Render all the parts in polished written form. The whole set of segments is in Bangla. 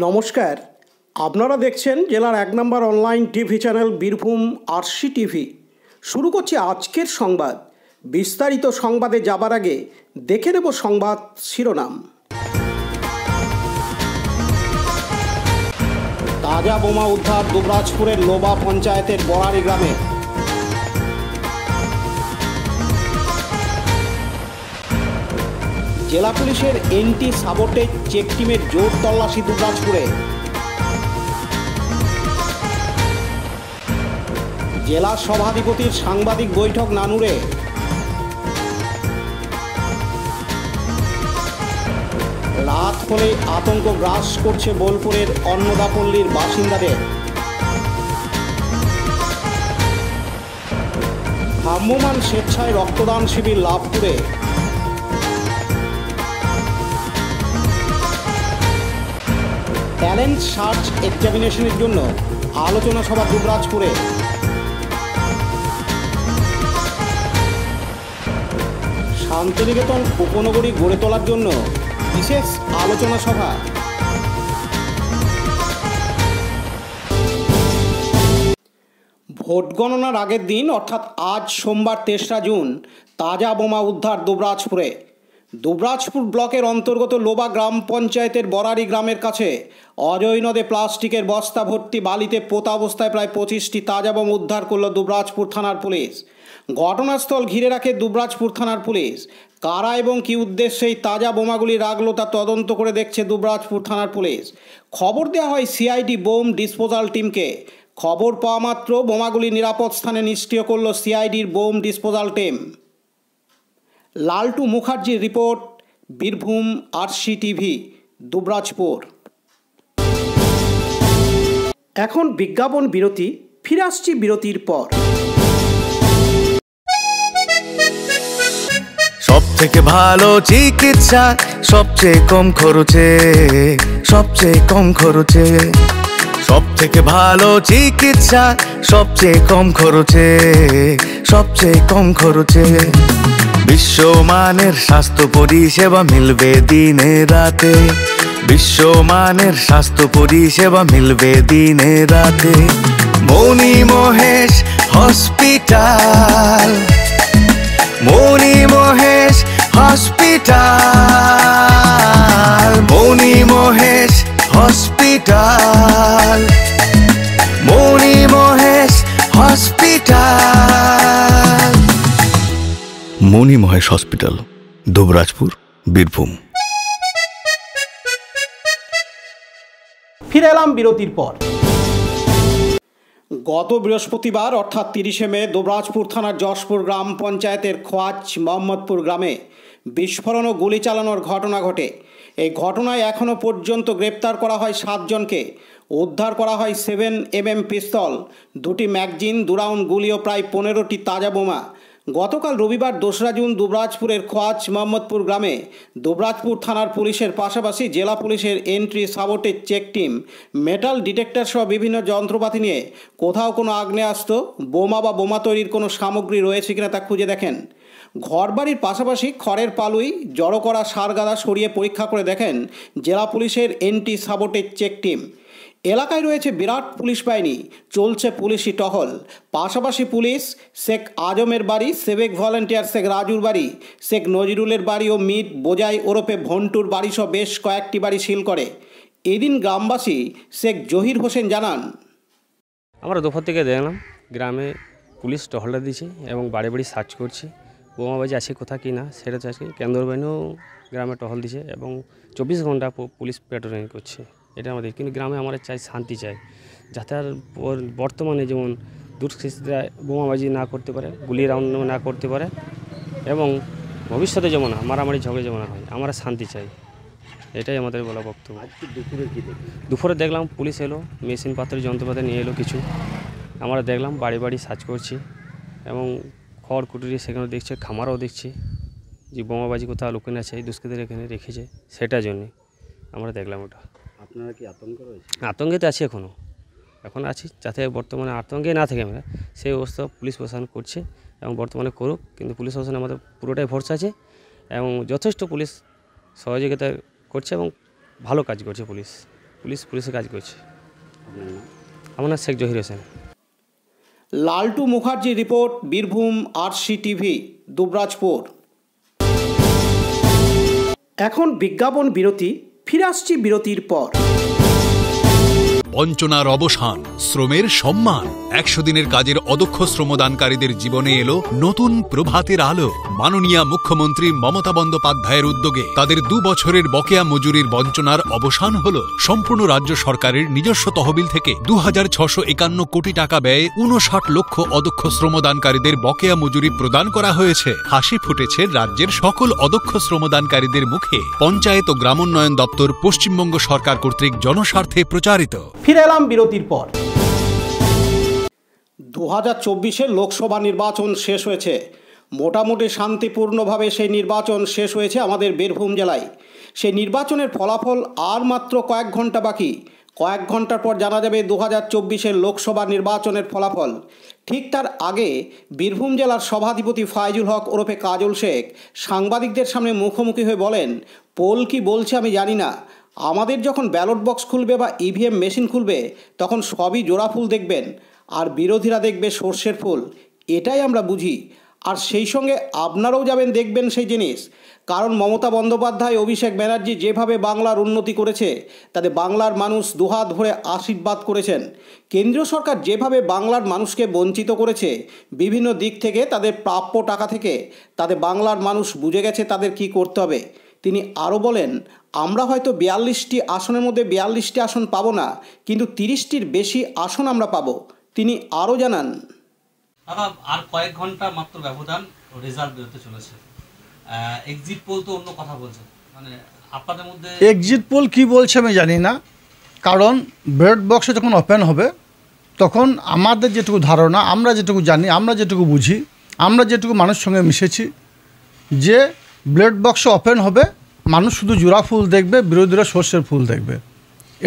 নমস্কার, আপনারা দেখছেন জেলার ১ নম্বর online TV channel Birbhum RC TV. শুরু করছি আজকের সংবাদ। বিস্তারিত সংবাদে যাবার আগে দেখে নেব সংবাদ শিরোনাম। তাজা বোমা উদ্ধার দুবরাজপুরের লোবা পঞ্চায়েতের বড়ারি গ্রামে। জেলা পুলিশের এন্টি সাবোটেজ চেক টিমের জোর তল্লাশি দুবরাজপুরে। জেলা সভাধিপতির সাংবাদিক বৈঠক নানুরে। রাত হলে আতঙ্ক গ্রাস করছে বোলপুরের অন্নদাপল্লীর বাসিন্দাদের। ভ্রাম্যমাণ স্বেচ্ছায় রক্তদান শিবির লাভপুরে। ট্যালেন্ট সার্চ এক্সামিনেশনের জন্য আলোচনা সভা দুবরাজপুরে। শান্তিনিকেতন উপনগরী গড়ে তোলার জন্য বিশেষ আলোচনা সভা। ভোট গণনার আগের দিন অর্থাৎ আজ সোমবার ৩রা জুন তাজা বোমা উদ্ধার দুবরাজপুরে। দুবরাজপুর ব্লকের অন্তর্গত লোবা গ্রাম পঞ্চায়েতের বড়ারি গ্রামের কাছে অজয় নদে প্লাস্টিকের বস্তা ভর্তি বালিতে পোতা অবস্থায় প্রায় ২৫টি তাজা বোমা উদ্ধার করল দুবরাজপুর থানার পুলিশ। ঘটনাস্থল ঘিরে রাখে দুবরাজপুর থানার পুলিশ। কারা এবং কী উদ্দেশ্যে এই তাজা বোমাগুলি রাখলো তা তদন্ত করে দেখছে দুবরাজপুর থানার পুলিশ। খবর দেওয়া হয় সিআইডি বোম ডিসপোজাল টিমকে। খবর পাওয়া মাত্র বোমাগুলি নিরাপদ স্থানে নিষ্ক্রিয় করল সিআইডির বোম ডিসপোজাল টিম। লালটু মুখার্জির report, Birbhum RC TV, Dubrajpur. এখন বিজ্ঞাপন বিরতি, ফিরে আসছি বিরতির পর। সব থেকে ভালো চিকিৎসা সবচেয়ে কম খরচে, সবচেয়ে কম খরচে। সব থেকে ভালো চিকিৎসা সবচেয়ে কম খরচে, সবচেয়ে কম খরচে। বিশ্বমানের স্বাস্থ্য পরিষেবা মিলবে দিনে রাতে। বিশ্বমানের স্বাস্থ্য পরিষেবা মিলবে দিনে রাতে। মণি মহেশ হসপিটাল, মণি মহেশ হসপিটাল, মণি মহেশ হসপিটাল, মণি মহেশ হসপিটাল। মণি মহেশ হসপিটাল, দুবরাজপুর, বীরভূম। ফিরে এলাম বিরতির পর। গত বৃহস্পতিবার অর্থাৎ ৩০শে মে দুবরাজপুর থানার যশপুর গ্রাম পঞ্চায়েতের খোয়াজ মোহাম্মদপুর গ্রামে বিস্ফোরণ ও গুলি চালানোর ঘটনা ঘটে। এই ঘটনায় এখনও পর্যন্ত গ্রেপ্তার করা হয় ৭ জনকে। উদ্ধার করা হয় 7mm পিস্তল, 2টি ম্যাগজিন, 2 রাউন্ড গুলি ও প্রায় 15টি তাজা বোমা। গতকাল রবিবার ২রা জুন দুবরাজপুরের খোয়াজ মোহাম্মদপুর গ্রামে দুবরাজপুর থানার পুলিশের পাশাপাশি জেলা পুলিশের entry sabotage check team metal detector সহ বিভিন্ন যন্ত্রপাতি নিয়ে কোথাও কোনো আগ্নেয়াস্ত্র, বোমা বা বোমা তৈরির কোনো সামগ্রী রয়েছে কিনা তা খুঁজে দেখেন। ঘরবাড়ির পাশাপাশি খড়ের পালুই, জড়ো করা সারগাদা সরিয়ে পরীক্ষা করে দেখেন জেলা পুলিশের এন্টি সাবোটেজ চেক টিম। এলাকায় রয়েছে বিরাট পুলিশ বাহিনী, চলছে পুলিশি টহল। পাশাপাশি পুলিশ শেখ আজমের বাড়ি, সিভিক ভলেন্টিয়ার শেখ রাজুর বাড়ি, শেখ নজরুলের বাড়ি ও মিট বোজাই ওরফে ভন্টুর বাড়ি সহ বেশ কয়েকটি বাড়ি সিল করে। এদিন গ্রামবাসী শেখ জহির হোসেন জানান, আমরা দুপুর থেকে দেখলাম গ্রামে পুলিশ টহলটা দিচ্ছে এবং বাড়ি বাড়ি সার্চ করছে। বোমাবাজি আছে কোথা কি না সেটা চাচ্ছে। কেন্দ্র বাহিনীও গ্রামে টহল দিচ্ছে এবং 24 ঘন্টা পুলিশ পেট্রোলিং করছে। এটা আমাদের, কিন্তু গ্রামে আমরা চাই শান্তি চাই, যাতে আর বর্তমানে যেমন দুষ্কৃতীরা বোমাবাজি না করতে পারে, গুলি রাউন্ড না করতে পারে এবং ভবিষ্যতে যেমন মারামারি ঝগড়া যেমন হয়, আমরা শান্তি চাই। এটাই আমাদের বলা বক্তব্য। দুপুরে দেখলাম পুলিশ এলো, মেশিন পাত্রের যন্ত্রপাতি নিয়ে এলো কিছু। আমরা দেখলাম বাড়ি বাড়ি সার্চ করছি এবং খড় কুটুরি সেখানে দেখছে, খামারও দেখছি যে বোমাবাজি কোথাও লুকিয়ে আছে, এই দুষ্কৃতীরা এখানে রেখেছে। সেটার জন্যে আমরা দেখলাম ওটা। আপনারা কি আতঙ্ক রয়েছে? আতঙ্কেতে আছি, এখন আছি, যাতে বর্তমানে আতঙ্কে না থাকে আমরা সেই অবস্থা পুলিশ প্রশাসন করছে এবং বর্তমানে করুক। কিন্তু পুলিশ প্রশাসন আমাদের পুরোটাই ভরসা আছে এবং যথেষ্ট পুলিশ সহযোগিতা করছে এবং ভালো কাজ করছে পুলিশ। পুলিশে কাজ করছে। আমার নাম Sheikh Zahir Hossain. Laltu Mukherjee report, Birbhum RC TV, Dubrajpur. এখন বিজ্ঞাপন বিরতি, ফিরে আসছি বিরতির পর। বঞ্চনার অবসান, শ্রমের সম্মান। 100 দিনের কাজের অদক্ষ শ্রমদানকারীদের জীবনে এলো নতুন প্রভাতের আলো। মাননীয় মুখ্যমন্ত্রী মমতা বন্দ্যোপাধ্যায়ের উদ্যোগে তাদের 2 বছরের বকেয়া মজুরির বঞ্চনার অবসান হলো। সম্পূর্ণ রাজ্য সরকারের নিজস্ব তহবিল থেকে 2651 কোটি টাকা ব্যয়ে 59 লক্ষ অদক্ষ শ্রমদানকারীদের বকেয়া মজুরি প্রদান করা হয়েছে। হাসি ফুটেছে রাজ্যের সকল অদক্ষ শ্রমদানকারীদের মুখে। পঞ্চায়েত ও গ্রামোন্নয়ন দপ্তর পশ্চিমবঙ্গ সরকার কর্তৃক জনস্বার্থে প্রচারিত। ফিরে এলাম বিরতির পর। 2024-এর লোকসভা নির্বাচন শেষ হয়েছে। মোটামুটি শান্তিপূর্ণভাবে সেই নির্বাচন শেষ হয়েছে আমাদের বীরভূম জেলায়। সেই নির্বাচনের ফলাফল আর মাত্র কয়েক ঘন্টা বাকি। কয়েক ঘন্টার পর জানা যাবে 2024-এর লোকসভা নির্বাচনের ফলাফল। ঠিক তার আগে বীরভূম জেলার সভাধিপতি ফাইজুল হক ওরফে কাজল শেখ সাংবাদিকদের সামনে মুখোমুখি হয়ে বলেন, পোল কি বলছে আমি জানি না, আমাদের যখন ব্যালট বক্স খুলবে বা ইভিএম মেশিন খুলবে তখন সবই জোড়া ফুল দেখবেন, আর বিরোধীরা দেখবে সর্ষের ফুল। এটাই আমরা বুঝি। আর সেই সঙ্গে আপনারাও যাবেন, দেখবেন সেই জিনিস। কারণ মমতা বন্দ্যোপাধ্যায়, অভিষেক ব্যানার্জি যেভাবে বাংলার উন্নতি করেছে তাতে বাংলার মানুষ দুহাত ভরে আশীর্বাদ করেছেন। কেন্দ্রীয় সরকার যেভাবে বাংলার মানুষকে বঞ্চিত করেছে বিভিন্ন দিক থেকে, তাদের প্রাপ্য টাকা থেকে, তাতে বাংলার মানুষ বুঝে গেছে তাদের কি করতে হবে। তিনি আরও বলেন, আমরা হয়তো 42টি আসনের মধ্যে 42টি আসন পাবো না, কিন্তু 30টির বেশি আসন আমরা পাবো। তিনি আরও জানান, আর কয়েক ঘন্টা মাত্র ব্যবধান, রেজাল্ট বেরোতে চলেছে। এক্সিট পোল তো অন্য কথা বলছে, মানে আপনাদের মধ্যে এক্সিট পোল কী বলছে আমি জানি না। কারণ ব্যালট বক্সে যখন ওপেন হবে তখন আমাদের যেটুকু ধারণা, আমরা যেটুকু জানি, আমরা যেটুকু বুঝি, আমরা যেটুকু মানুষের সঙ্গে মিশেছি, যে ব্যালট বক্সে ওপেন হবে, মানুষ শুধু জোড়া ফুল দেখবে, বিরোধীরা সর্ষের ফুল দেখবে।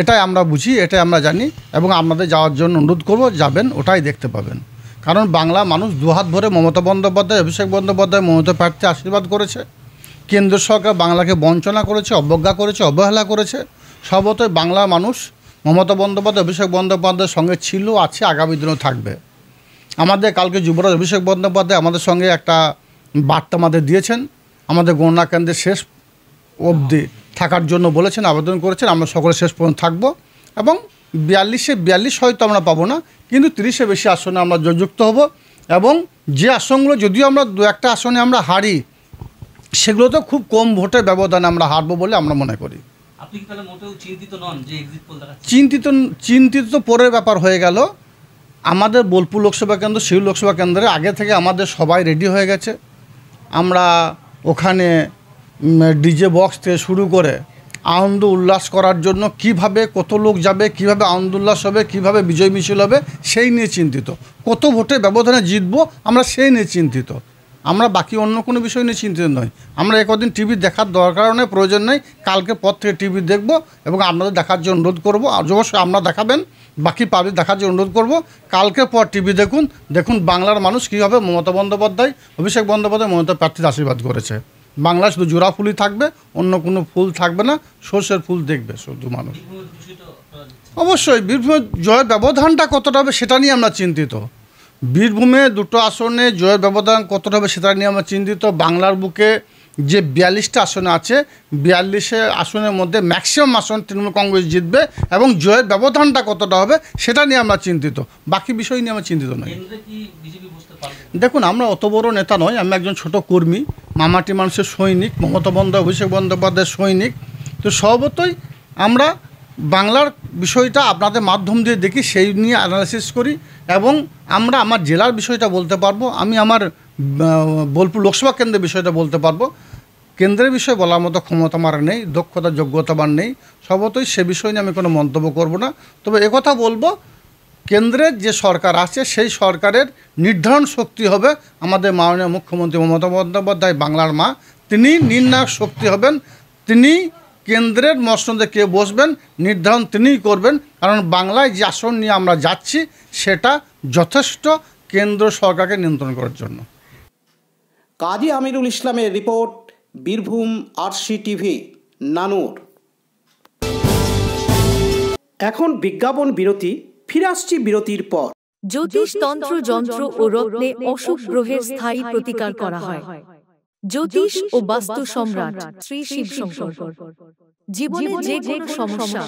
এটাই আমরা বুঝি, এটাই আমরা জানি, এবং আপনাদের যাওয়ার জন্য অনুরোধ করব, যাবেন, ওটাই দেখতে পাবেন। কারণ বাংলা মানুষ দুহাত ভরে মমতা বন্দ্যোপাধ্যায়, অভিষেক বন্দ্যোপাধ্যায়, মমতা প্রার্থী আশীর্বাদ করেছে। কেন্দ্র সরকার বাংলাকে বঞ্চনা করেছে, অবজ্ঞা করেছে, অবহেলা করেছে। সর্বতই বাংলার মানুষ মমতা বন্দ্যোপাধ্যায়, অভিষেক বন্দ্যোপাধ্যায়ের সঙ্গে ছিল, আছে, আগামী দিনও থাকবে। আমাদের কালকে যুবরাজ অভিষেক বন্দ্যোপাধ্যায় আমাদের সঙ্গে একটা বার্তা আমাদের দিয়েছেন, আমাদের গণনা কেন্দ্রে শেষ অবধি থাকার জন্য বলেছেন, আবেদন করেছেন। আমরা সকলে শেষ পর্যন্ত থাকবো, এবং 42 হয়তো আমরা পাবো না, কিন্তু 30-এর বেশি আসনে আমরা যুক্ত হব। এবং যে আসনগুলো যদিও আমরা 2-1টা আসনে আমরা হারি, সেগুলো তো খুব কম ভোটের ব্যবধানে আমরা হারবো বলে আমরা মনে করি। আপনি কি তাহলে মোটেও চিন্তিত নন যে এক্সিট পোল দেখাচ্ছে? চিন্তিত তো পরের ব্যাপার হয়ে গেল। আমাদের বোলপুর লোকসভা কেন্দ্র, সেই লোকসভা কেন্দ্রে আগে থেকে আমাদের সবাই রেডি হয়ে গেছে। আমরা ওখানে ডিজে বক্স থেকে শুরু করে আনন্দ উল্লাস করার জন্য কিভাবে কত লোক যাবে, কিভাবে আনন্দ উল্লাস হবে, কিভাবে বিজয় মিছিল হবে, সেই নিয়ে চিন্তিত। কত ভোটের ব্যবধানে জিতবো আমরা সেই নিয়ে চিন্তিত। আমরা বাকি অন্য কোনো বিষয় নিয়ে চিন্তিত নই। আমরা একদিন টিভি দেখার দরকার নেই, প্রয়োজন নেই। কালকে পর থেকে টিভি দেখব এবং আপনাদের দেখার জন্য অনুরোধ করবো। আর অবশ্যই আপনারা দেখাবেন, বাকি পাবলিক দেখার জন্য অনুরোধ করবো। কালকে পর টিভি দেখুন বাংলার মানুষ কীভাবে মমতা বন্দ্যোপাধ্যায়, অভিষেক বন্দ্যোপাধ্যায়, মমতা প্রার্থীর আশীর্বাদ করেছে। বাংলা শুধু জোড়া ফুলই থাকবে, অন্য কোনো ফুল থাকবে না, সর্ষের ফুল দেখবে শুধু মানুষ। অবশ্যই বীরভূমের জয়ের ব্যবধানটা কতটা হবে সেটা নিয়ে আমরা চিন্তিত। বীরভূমে 2টো আসনে জয়ের ব্যবধান কতটা হবে সেটা নিয়ে আমরা চিন্তিত। বাংলার বুকে যে 42টা আসনে আছে, 42 আসনের মধ্যে ম্যাক্সিমাম আসন তৃণমূল কংগ্রেস জিতবে, এবং জয়ের ব্যবধানটা কতটা হবে সেটা নিয়ে আমরা চিন্তিত। বাকি বিষয় নিয়ে আমরা চিন্তিত নই। দেখুন, আমরা অত বড় নেতা নয়, আমি একজন ছোট কর্মী, মামাটি মানুষের সৈনিক, মমতা বন্দ্যোপাধ্যায়, অভিষেক বন্দ্যোপাধ্যায়ের সৈনিক। তো সর্বতই আমরা বাংলার বিষয়টা আপনাদের মাধ্যম দিয়ে দেখি, সেই নিয়ে অ্যানালাইসিস করি, এবং আমরা আমার জেলার বিষয়টা বলতে পারবো, আমি আমার বোলপুর লোকসভা কেন্দ্রের বিষয়টা বলতে পারবো। কেন্দ্রের বিষয়ে বলার মতো ক্ষমতা আমার নেই, দক্ষতা যোগ্যতা আমার নেই। সর্বতই সে বিষয় নিয়ে আমি কোনো মন্তব্য করব না। তবে একথা বলবো, কেন্দ্রের যে সরকার আছে সেই সরকারের নির্ধারণ শক্তি হবে আমাদের মাননীয় মুখ্যমন্ত্রী মমতা বন্দ্যোপাধ্যায়, বাংলার মা। তিনি নির্ণায়ক শক্তি হবেন, তিনি কেন্দ্রের মসনদে কে বসবেন নির্ধারণ তিনিই করবেন। কারণ বাংলায় যে আসন নিয়ে আমরা যাচ্ছি সেটা যথেষ্ট কেন্দ্র সরকারকে নিয়ন্ত্রণ করার জন্য। কাজী আমিরুল ইসলামের রিপোর্ট, বীরভূম আরসি টিভি, নানুর। এখন বিজ্ঞাপন বিরতি, ফিরে আসছি বিরতির পর। জ্যোতিষ তন্ত্র যন্ত্র ও রত্নে অশুভ গ্রহের স্থায়ী প্রতিকার করা হয়। জ্যোতিষ ও বাস্তু সম্রাট শ্রী শিবশঙ্কর। জীবনে যে কোনো সমস্যা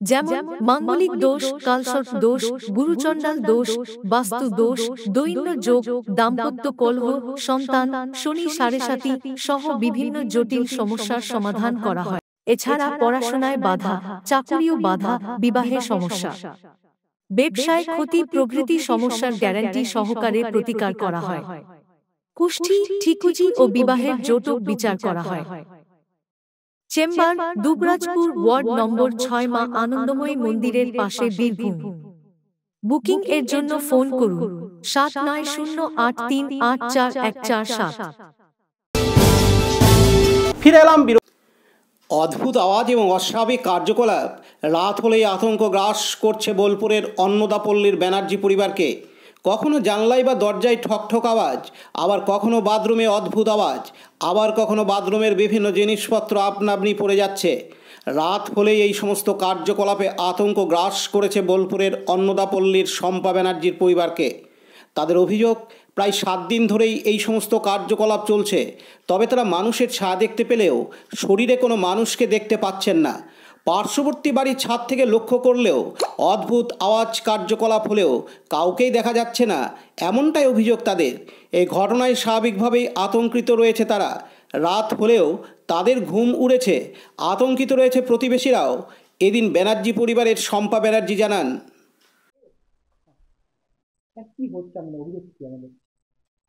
যেমন মাঙ্গলিক দোষ, কালসর্প দোষ, গুরুচণ্ডাল দোষ, বাস্তু দোষ, দৈন্য যোগ, দাম্পত্য কলহ, সন্তান, শনি সাড়েসাতি সহ বিভিন্ন জটিল সমস্যার সমাধান করা হয়। এছাড়া পড়াশোনায় বাধা, চাকুরিও বাধা, বিবাহে সমস্যা, ব্যবসায় ক্ষতি প্রভৃতি সমস্যার গ্যারান্টি সহকারে প্রতিকার করা হয়। কুষ্ঠি, ঠিকুজি ও বিবাহের জটিল বিচার করা হয়। চেম্বার দুবরাজপুর, ওয়ার্ড নম্বর 6, মা আনন্দময়ী মন্দিরের পাশে, বীরভূম। বুকিং এর জন্য ফোন করুন 7908384147। ফিরে এলাম বিরতি। অদ্ভুত আওয়াজ এবং অস্বাভাবিক কার্যকলাপ রাত হলেই আতঙ্ক গ্রাস করছে বোলপুরের অন্নদাপল্লীর ব্যানার্জি পরিবারকে। কখনো জানলায় বা দরজায় ঠকঠক আওয়াজ, আবার কখনো বাথরুমে অদ্ভুত আওয়াজ, আবার কখনো বাথরুমের বিভিন্ন জিনিসপত্র আপনাআপনি পড়ে যাচ্ছে। রাত হলেই এই সমস্ত কার্যকলাপে আতঙ্ক গ্রাস করেছে বোলপুরের অন্নদাপল্লীর শম্পা ব্যানার্জির পরিবারকে। তাদের অভিযোগ, প্রায় 7 দিন ধরেই এই সমস্ত কার্যকলাপ চলছে, তবে তারা মানুষের ছায়া দেখতে পেলেও শরীরে কোনো মানুষকে দেখতে পাচ্ছেন না। পার্শ্ববর্তী বাড়ির ছাদ থেকে লক্ষ্য করলেও অদ্ভুত আওয়াজ কার্যকলাপ হলেও কাউকেই দেখা যাচ্ছে না, এমনটাই অভিযোগ তাদের। এই ঘটনায় স্বাভাবিকভাবেই আতঙ্কিত রয়েছে তারা। রাত হলেও তাদের ঘুম উড়েছে, আতঙ্কিত রয়েছে প্রতিবেশীরাও। এদিন ব্যানার্জি পরিবারের শম্পা ব্যানার্জি জানান,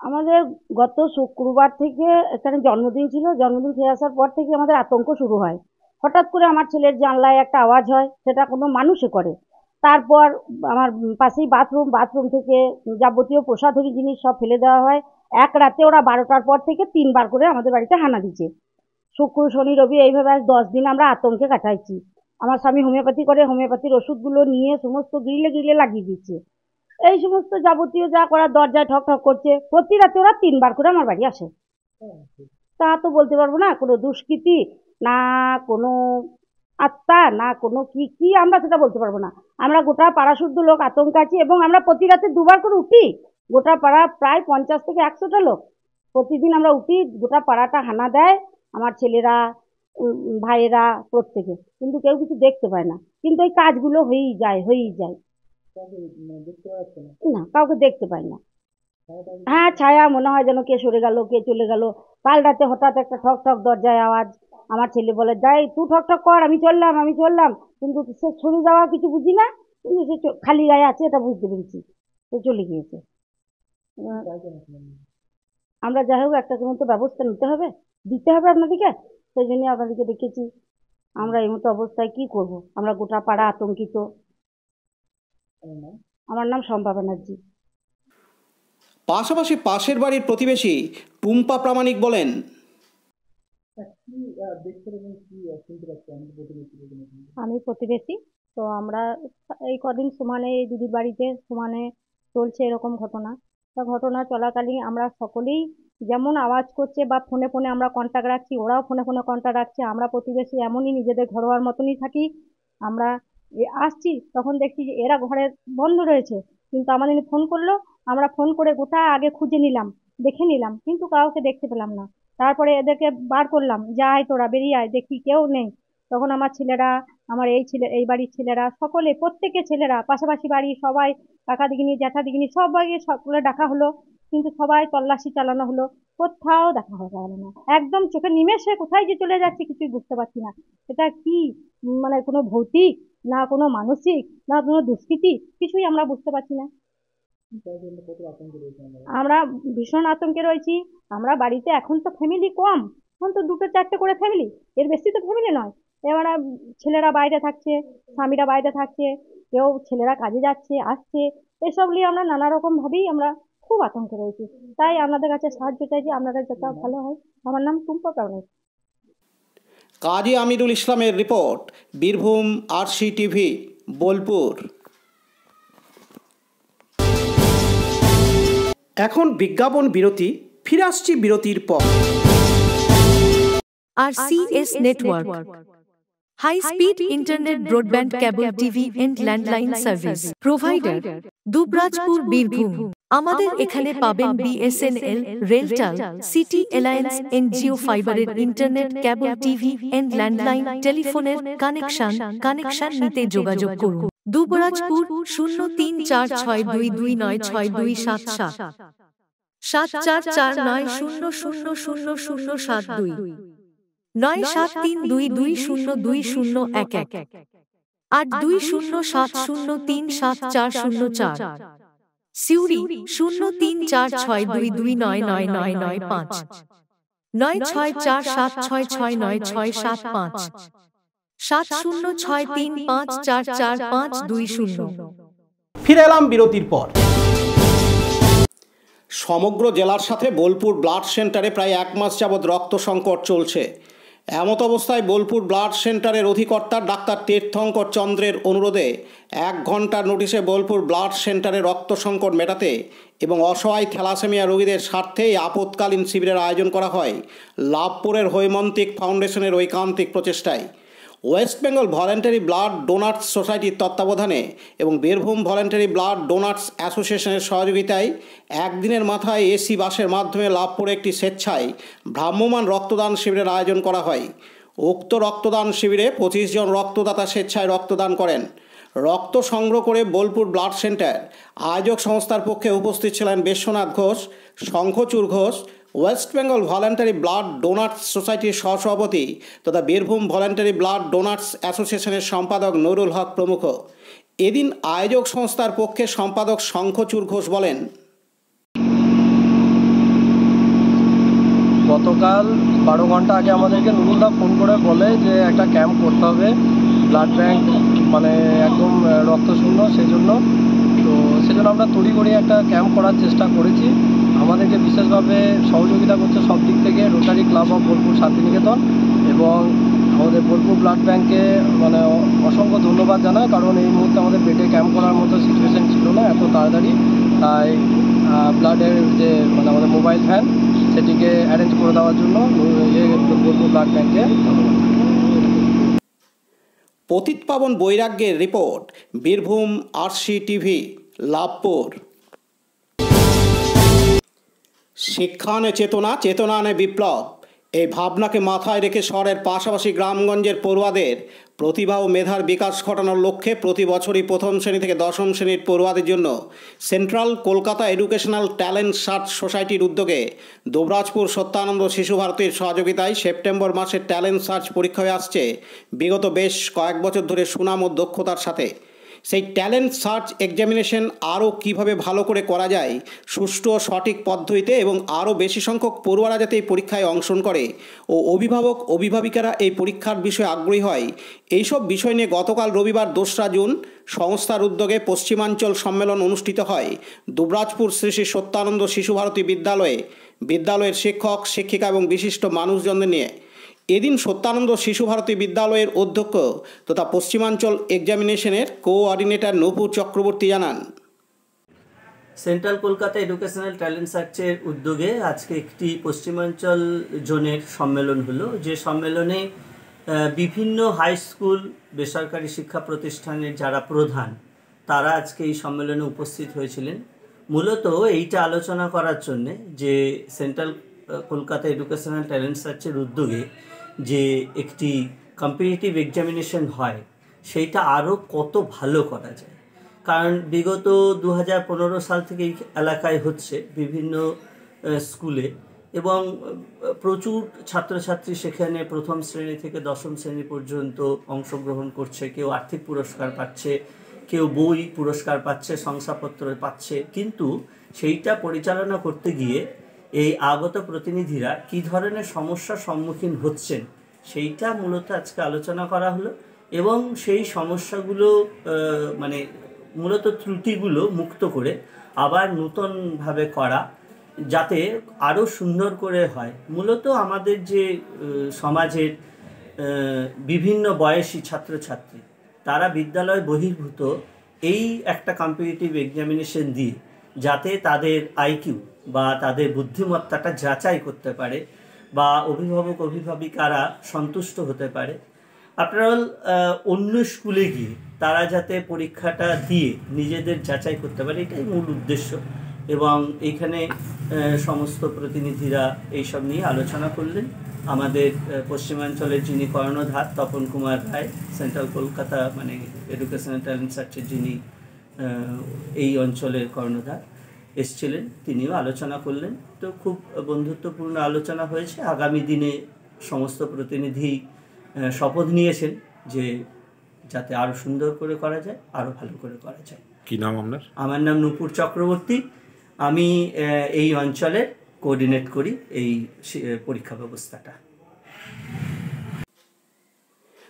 আমাদের গত শুক্রবার থেকে এখানে জন্মদিন ছিল, জন্মদিন খেয়ে আসার পর থেকে আমাদের আতঙ্ক শুরু হয়। হঠাৎ করে আমার ছেলের জানলায় একটা আওয়াজ হয়, সেটা কোনো মানুষে করে। তারপর আমার পাশেই বাথরুম থেকে যাবতীয় প্রসাধনী জিনিস সব ফেলে দেওয়া হয়। এক রাতে ওরা 12টার পর থেকে 3 বার করে আমাদের বাড়িতে হানা দিচ্ছে। শুক্র, শনি, রবি এইভাবে আজ 10 দিন আমরা আতঙ্কে কাটাইছি। আমার স্বামী হোমিওপ্যাথি করে, হোমিওপ্যাথির ওষুধগুলো নিয়ে সমস্ত গ্রিলে লাগিয়ে দিচ্ছে। এই সমস্ত যাবতীয় যা করার, দরজায় ঠক ঠক করছে। প্রতি রাতে ওরা 3 বার করে আমার বাড়ি আসে। তা তো বলতে পারবো না কোনো দুষ্কৃতি, না কোনো আত্মা, না কোনো কি আমরা সেটা বলতে পারবো না। আমরা গোটা পাড়া শুদ্ধ লোক আতঙ্ক আছি এবং আমরা প্রতি রাতে 2 বার করে উঠি। গোটা পাড়া প্রায় 50 থেকে 100টা লোক প্রতিদিন আমরা উঠি। গোটা পাড়াটা হানা দেয় আমার ছেলেরা, ভাইয়েরা, প্রত্যেকে, কিন্তু কেউ কিছু দেখতে পায় না। কিন্তু এই কাজগুলো হয়েই যায়। না, কাউকে দেখতে পাই না। হ্যাঁ, ছায়া মনে হয় যেন কে সরে গেল, কে চলে গেল। কাল রাতে হঠাৎ একটা ঠক ঠক দরজায় আওয়াজ। আমার ছেলে বলে, যাই তুই ঠক ঠক কর, আমি চললাম। কিন্তু সে সরে যাওয়া কিছু বুঝি না, কিন্তু সে খালি গায়ে আছে এটা বুঝতে পেরেছি, সে চলে গিয়েছে। আমরা যাই হোক একটা কোনো তো ব্যবস্থা দিতে হবে আপনাদেরকে, সেই জন্য আপনাদেরকে ডেকেছি। আমরা এই মতো অবস্থায় কি করব? আমরা গোটা পাড়া আতঙ্কিত। আমার নাম শম্পা ব্যানার্জি। পাশাপাশি পাশের বাড়ির প্রতিবেশী টুম্পা প্রামাণিক বলেন, আমি প্রতিবেশী, তো আমরা এই কদিন সমানে এই দিদির বাড়িতে সমানে চলছে এরকম ঘটনা। তা ঘটনা চলাকালীন আমরা সকলেই যেমন আওয়াজ করছে বা ফোনে আমরা কন্ট্যাক্ট রাখছি, ওরাও ফোনে কন্ট্যাক্ট রাখছে। আমরা প্রতিবেশী এমনই নিজেদের ঘরোয়ার মতনই থাকি। আমরা আসছি তখন দেখছি যে এরা ঘরে বন্ধ রয়েছে, কিন্তু আমাদের ফোন করলো, আমরা ফোন করে গোটা আগে খুঁজে নিলাম, দেখে নিলাম, কিন্তু কাউকে দেখতে পেলাম না। তারপরে এদেরকে বার করলাম, যাই তোরা বেরিয়ে আয়, দেখি কেউ নেই। তখন আমার ছেলেরা, আমার এই বাড়ির ছেলেরা, প্রত্যেকের ছেলেরা, পাশাপাশি বাড়ি সবাই, কাকা দিগিনি, জ্যাঠা দিগিনি, সকলে ডাকা হলো, কিন্তু সবাই তল্লাশি চালানো হলো, কোথাও দেখা গেল না। একদম চোখে নিমেষে কোথায় যে চলে যাচ্ছে কিছুই বুঝতে পারছি না। এটা কি মানে কোনো ভৌতিক, না কোনো মানসিক, না কোনো দুষ্কৃতি, কিছুই আমরা বুঝতে পারছি না। আমরা ভীষণ আতঙ্কে রয়েছি। আমরা বাড়িতে এখন তো ফ্যামিলি কম, এখন তো 2-4টে করে ফ্যামিলি, এর বেশি তো ফ্যামিলি নয়। এবার ছেলেরা বাইরে থাকছে, স্বামীরা বাইরে থাকছে, কেউ ছেলেরা কাজে যাচ্ছে আসছে, এসব নিয়ে আমরা নানা রকম ভাবেই আমরা খুব আতঙ্কে রয়েছি। তাই আপনাদের কাছে সাহায্য চাইছি, আপনাদের যত ভালো হয়। আমার নাম টুম্পা প্রামাণিক। কাজী আমিরুল ইসলামের রিপোর্ট, বীরভূম RCTV, বোলপুর। এখন বিজ্ঞাপন বিরতি, ফিরে আসছি বিরতির পর। RCS network high-speed internet, broadband, cable TV and landline service provider, Dubrajpur, Birbhum. আমাদের এখানে পাবেন BSNL, RailTel, city alliance and Jio ফাইবারের internet, cable TV and landline টেলিফোনের কানেকশন নিতে যোগাযোগ করুন। দুবরাজপুর 034462296277 7449000072 9732202011 8207037404 সিউড়ি 034622999995 9647669665 7063544520। ফিরে এলাম বিরতির পর। সমগ্র জেলার সাথে বোলপুর ব্লাড সেন্টারে প্রায় 1 মাস যাবৎ রক্ত সংকট চলছে। এমত অবস্থায় বোলপুর ব্লাড সেন্টারের অধিকর্তা ডাক্তার তীর্থঙ্কর চন্দ্রের অনুরোধে 1 ঘন্টার নোটিশে বোলপুর ব্লাড সেন্টারে রক্ত সংকট মেটাতে এবং অসহায় থ্যালাসেমিয়া রোগীদের স্বার্থে আপৎকালীন শিবিরের আয়োজন করা হয় লাভপুরের হৈমন্তিক ফাউন্ডেশনের ঐকান্তিক প্রচেষ্টায়। West Bengal voluntary blood donors সোসাইটির তত্ত্বাবধানে এবং বীরভূম ভলেন্টারি ব্লাড ডোনার্স অ্যাসোসিয়েশনের সহযোগিতায় একদিনের মাথায় এসি বাসের মাধ্যমে লাভপুরে একটি স্বেচ্ছায় ভ্রাম্যমাণ রক্তদান শিবিরের আয়োজন করা হয়। উক্ত রক্তদান শিবিরে 25 জন রক্তদাতা স্বেচ্ছায় রক্তদান করেন। রক্ত সংগ্রহ করে বোলপুর ব্লাড সেন্টার আয়োজক সংস্থার পক্ষে উপস্থিত ছিলেন Biswanath Ghosh, Shankhachur Ghosh, west Bengal voluntary blood donors সোসাইটির সহসভাপতি তথা বীরভূম ভলেন্টারি ব্লাড ডোনার্স অ্যাসোসিয়েশনের সম্পাদক নুরুল হক প্রমুখ। এদিন আয়োজক সংস্থার পক্ষে সম্পাদক শঙ্খচূড় ঘোষ বলেন, গতকাল 12 ঘন্টা আগে আমাদেরকে নুরুলদা ফোন করে বলে যে একটা ক্যাম্প করতে হবে, ব্লাড ব্যাংক মানে একদম রক্তশূন্য, সেই জন্য আমরা তড়িঘড়ি একটা ক্যাম্প করার চেষ্টা করেছি। আমাদেরকে বিশেষভাবে সহযোগিতা করছে সব দিক থেকে rotary club of Bolpur Santiniketan এবং আমাদের বোলপুর ব্লাড ব্যাংকে মানে অসংখ্য ধন্যবাদ জানাই, কারণ এই মুহূর্তে আমাদের বেডে ক্যাম্প করার মতো সিচুয়েশান ছিল না এত তাড়াতাড়ি। তাই ব্লাডের যে মানে আমাদের মোবাইল ভ্যান সেটিকে অ্যারেঞ্জ করে দেওয়ার জন্য বোলপুর ব্লাড ব্যাংকে ধন্যবাদ। পতিত পাবন বৈরাগ্যের রিপোর্ট, বীরভূম RCTV, লাভপুর। শিক্ষানে চেতনা, চেতনানে বিপ্লব, এই ভাবনাকে মাথায় রেখে শহরের পাশাপাশি গ্রামগঞ্জের পড়ুয়াদের প্রতিভা ও মেধার বিকাশ ঘটানোর লক্ষ্যে প্রতি বছরই 1ম শ্রেণী থেকে 10ম শ্রেণীর পড়ুয়াদের জন্য central Kolkata educational talent search সোসাইটির উদ্যোগে দুবরাজপুর সত্যানন্দ শিশু ভারতীর সহযোগিতায় সেপ্টেম্বর মাসে ট্যালেন্ট সার্চ পরীক্ষা হয়ে আসছে বিগত বেশ কয়েক বছর ধরে সুনাম ও দক্ষতার সাথে। সেই ট্যালেন্ট সার্চ এক্সামিনেশন আরও কীভাবে ভালো করে করা যায়, সুষ্ঠু ও সঠিক পদ্ধতিতে এবং আরও বেশি সংখ্যক পড়ুয়ারা যাতে এই পরীক্ষায় অংশগ্রহণ করে ও অভিভাবক অভিভাবিকারা এই পরীক্ষার বিষয়ে আগ্রহী হয়, এইসব বিষয় নিয়ে গতকাল রবিবার 2রা জুন সংস্থার উদ্যোগে পশ্চিমাঞ্চল সম্মেলন অনুষ্ঠিত হয় দুবরাজপুর শ্রী শ্রী সত্যানন্দ শিশু ভারতী বিদ্যালয়ে। বিদ্যালয়ের শিক্ষক শিক্ষিকা এবং বিশিষ্ট মানুষজনদের নিয়ে এদিন সত্যানন্দ শিশু ভারতী বিদ্যালয়ের অধ্যক্ষ তথা পশ্চিমাঞ্চল এক্সামিনেশনের কোঅর্ডিনেটর নূপুর চক্রবর্তী জানান, সেন্ট্রাল কলকাতা এডুকেশনাল ট্যালেন্ট সার্চের উদ্যোগে আজকে একটি পশ্চিমাঞ্চল জোনের সম্মেলন হলো, যে সম্মেলনে বিভিন্ন হাই স্কুল বেসরকারি শিক্ষা প্রতিষ্ঠানের যারা প্রধান তারা আজকে এই সম্মেলনে উপস্থিত হয়েছিলেন। মূলত এইটা আলোচনা করার জন্যে যে সেন্ট্রাল কলকাতা এডুকেশনাল ট্যালেন্ট সার্চের উদ্যোগে যে একটি কম্পিটিটিভ এক্সামিনেশন হয় সেইটা আরও কত ভালো করা যায়। কারণ বিগত 2015 সাল থেকে এই এলাকায় হচ্ছে বিভিন্ন স্কুলে এবং প্রচুর ছাত্রছাত্রী সেখানে 1ম শ্রেণী থেকে 10ম শ্রেণী পর্যন্ত অংশগ্রহণ করছে। কেউ আর্থিক পুরস্কার পাচ্ছে, কেউ বই পুরস্কার পাচ্ছে, শংসাপত্র পাচ্ছে, কিন্তু সেইটা পরিচালনা করতে গিয়ে এই আগত প্রতিনিধিরা কী ধরনের সমস্যার সম্মুখীন হচ্ছেন সেইটা মূলত আজকে আলোচনা করা হলো এবং সেই সমস্যাগুলো মানে মূলত ত্রুটিগুলো মুক্ত করে আবার নূতনভাবে করা যাতে আরও সুন্দর করে হয়। মূলত আমাদের যে সমাজের বিভিন্ন বয়সী ছাত্রছাত্রী তারা বিদ্যালয় বহির্ভূত এই একটা কম্পিটিটিভ এক্সামিনেশন দিয়ে যাতে তাদের আইকিউ বা তাদের বুদ্ধিমত্তাটা যাচাই করতে পারে বা অভিভাবক অভিভাবিকারা সন্তুষ্ট হতে পারে। আপনারা অন্য স্কুলে গিয়ে তারা যাতে পরীক্ষাটা দিয়ে নিজেদের যাচাই করতে পারে, এটাই মূল উদ্দেশ্য। এবং এইখানে সমস্ত প্রতিনিধিরা এইসব নিয়ে আলোচনা করলেন। আমাদের পশ্চিমাঞ্চলের যিনি কর্ণধার তপন কুমার রায়, সেন্ট্রাল কলকাতা মানে এডুকেশনাল ট্যালেন্ট সার্চের যিনি এই অঞ্চলের কর্ণধার এসছিলেন, তিনিও আলোচনা করলেন। তো খুব বন্ধুত্বপূর্ণ আলোচনা হয়েছে। আগামী দিনে সমস্ত প্রতিনিধি শপথ নিয়েছেন যে যাতে আরও সুন্দর করে করা যায়, আরও ভালো করে করা যায়। কি নাম আপনার? আমার নাম নূপুর চক্রবর্তী। আমি এই অঞ্চলে কোঅর্ডিনেট করি এই পরীক্ষা ব্যবস্থাটা।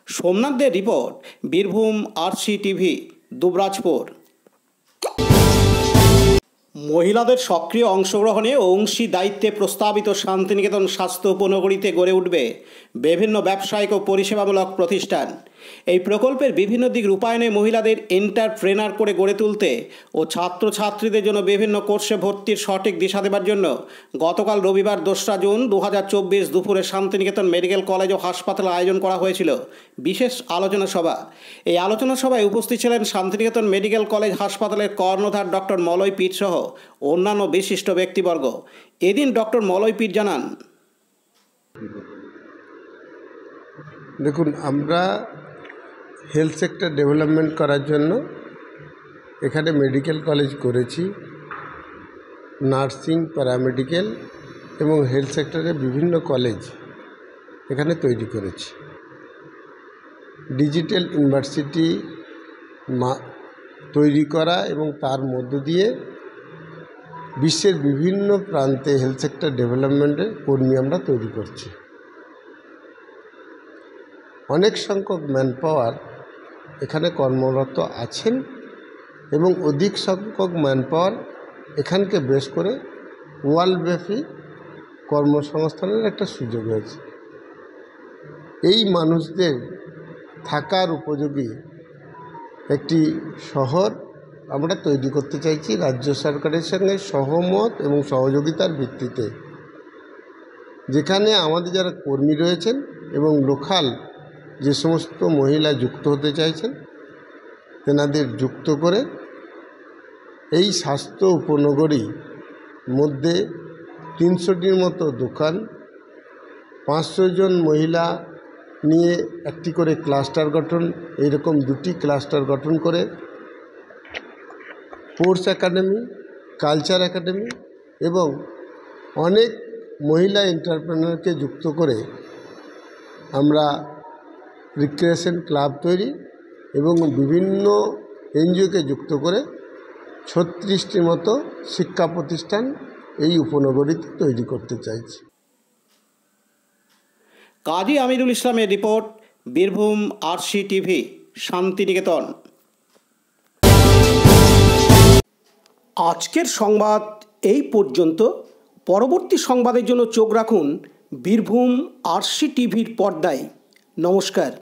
সোমনাথদের রিপোর্ট, বীরভূম RCTV, দুবরাজপুর। মহিলাদের সক্রিয় অংশগ্রহণে ও অংশীদায়িত্বে প্রস্তাবিত শান্তিনিকেতন স্বাস্থ্য উপনগরীতে গড়ে উঠবে বিভিন্ন ব্যবসায়িক ও পরিষেবামূলক প্রতিষ্ঠান। এই প্রকল্পের বিভিন্ন দিক রূপায়ণে মহিলাদের এন্টারপ্রেনার করে গড়ে তুলতে ও ছাত্রছাত্রীদের জন্য বিভিন্ন কোর্সে ভর্তির সঠিক দিশা দেবার জন্য গতকাল রবিবার 2রা জুন 2024 দুপুরে শান্তিনিকেতন মেডিকেল কলেজ ও হাসপাতালে আয়োজন করা হয়েছিল বিশেষ আলোচনা সভা। এই আলোচনা সভায় উপস্থিত ছিলেন শান্তিনিকেতন মেডিকেল কলেজ হাসপাতালের কর্ণধার ডক্টর মলয় পীর সহ অন্যান্য বিশিষ্ট ব্যক্তিবর্গ। এদিন ডক্টর মলয় পীর জানান, দেখুন, আমরা হেলথ সেক্টর ডেভেলপমেন্ট করার জন্য এখানে মেডিকেল কলেজ করেছি, নার্সিং, প্যারামেডিক্যাল এবং হেলথ সেক্টরের বিভিন্ন কলেজ এখানে তৈরি করেছি। ডিজিটাল ইউনিভার্সিটি তৈরি করা এবং তার মধ্য দিয়ে বিশ্বের বিভিন্ন প্রান্তে হেলথ সেক্টর ডেভেলপমেন্টের কর্মী আমরা তৈরি করছি। অনেক সংখ্যক ম্যানপাওয়ার এখানে কর্মরত আছেন এবং অধিক সংখ্যক ম্যানপাওয়ার এখানকে বেশ করে ওয়ার্ল্ডব্যাপী কর্মসংস্থানের একটা সুযোগ হয়েছে। এই মানুষদের থাকার উপযোগী একটি শহর আমরা তৈরি করতে চাইছি রাজ্য সরকারের সঙ্গে সহমত এবং সহযোগিতার ভিত্তিতে, যেখানে আমাদের যারা কর্মী রয়েছেন এবং লোকাল যে সমস্ত মহিলা যুক্ত হতে চাইছেন তেনাদের যুক্ত করে এই স্বাস্থ্য উপনগরী মধ্যে 300টির মতো দোকান, 500 জন মহিলা নিয়ে একটি করে ক্লাস্টার গঠন, এইরকম 2টি ক্লাস্টার গঠন করে স্পোর্টস একাডেমি, কালচার একাডেমি এবং অনেক মহিলা এন্টারপ্রেনারকে যুক্ত করে আমরা রিক্রিয়েশন ক্লাব তৈরি এবং বিভিন্ন এনজিওকে যুক্ত করে 36টির মতো শিক্ষা প্রতিষ্ঠান এই উপনগরীতে তৈরি করতে চাইছি। কাজী আমিরুল ইসলামের রিপোর্ট, বীরভূম RCTV, শান্তিনিকেতন। আজকের সংবাদ এই পর্যন্ত। পরবর্তী সংবাদের জন্য চোখ রাখুন বীরভূম RCTVর পর্দায়। নমস্কার।